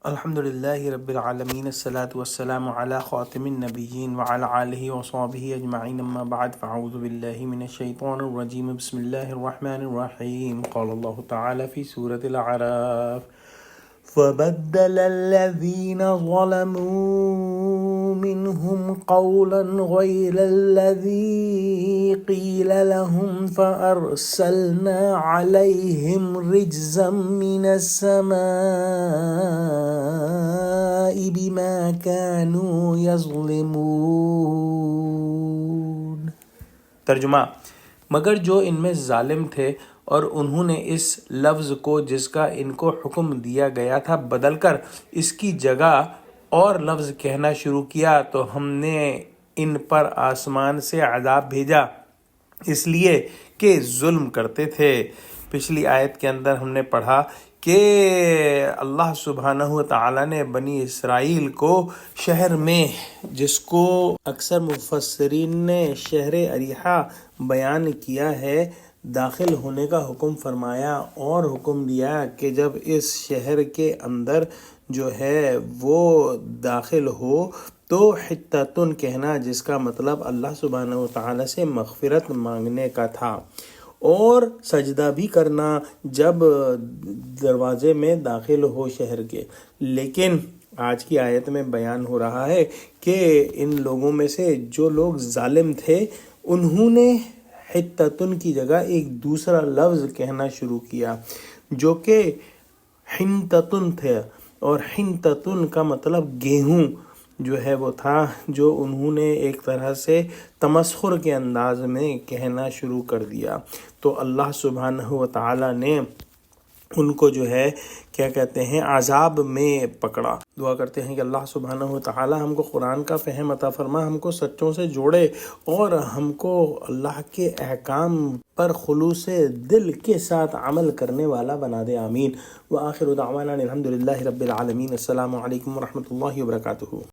الحمد لله رب العالمين الصلاة والسلام على خاتم النبيين وعلى آله وصحبه أجمعين أما بعد فأعوذ بالله من الشيطان الرجيم بسم الله الرحمن الرحيم قال الله تعالى في سورة الأعراف فبدل الذين ظلموا منهم قولا غير الذي قيل لهم فأرسلنا عليهم رجزا من السماء بما كانوا يظلمون۔ ترجمہ: مگر جو ان میں ظالم تھے اور انہوں نے اس لفظ کو جس کا ان کو حکم دیا گیا تھا بدل کر اس کی جگہ اور لفظ کہنا شروع کیا تو ہم نے ان پر آسمان سے عذاب بھیجا اس لیے کہ ظلم کرتے تھے۔ پچھلی آیت کے اندر ہم نے پڑھا کہ اللہ سبحانہ و تعالیٰ نے بنی اسرائیل کو شہر میں، جس کو اکثر مفسرین نے شہر اریحہ بیان کیا ہے، داخل ہونے کا حکم فرمایا اور حکم دیا کہ جب اس شہر کے اندر جو ہے وہ داخل ہو تو حتتن کہنا، جس کا مطلب اللہ سبحانہ و تعالیٰ سے مغفرت مانگنے کا تھا، اور سجدہ بھی کرنا جب دروازے میں داخل ہو شہر کے۔ لیکن آج کی آیت میں بیان ہو رہا ہے کہ ان لوگوں میں سے جو لوگ ظالم تھے انہوں نے حتتن کی جگہ ایک دوسرا لفظ کہنا شروع کیا جو کہ حنتتن تھے، اور حنتتن کا مطلب گیہوں جو ہے وہ تھا، جو انہوں نے ایک طرح سے تمسخر کے انداز میں کہنا شروع کر دیا۔ تو اللہ سبحانہ و تعالیٰ نے ان کو جو ہے کیا کہتے ہیں عذاب میں پکڑا۔ دعا کرتے ہیں کہ اللہ سبحانہ و تعالیٰ ہم کو قرآن کا فہم عطا فرما، ہم کو سچوں سے جوڑے اور ہم کو اللہ کے احکام پر خلوص دل کے ساتھ عمل کرنے والا بنا دے، آمین۔ وآخر دعوانا الحمد للہ رب العالمین۔ السلام علیکم ورحمۃ اللہ وبرکاتہ۔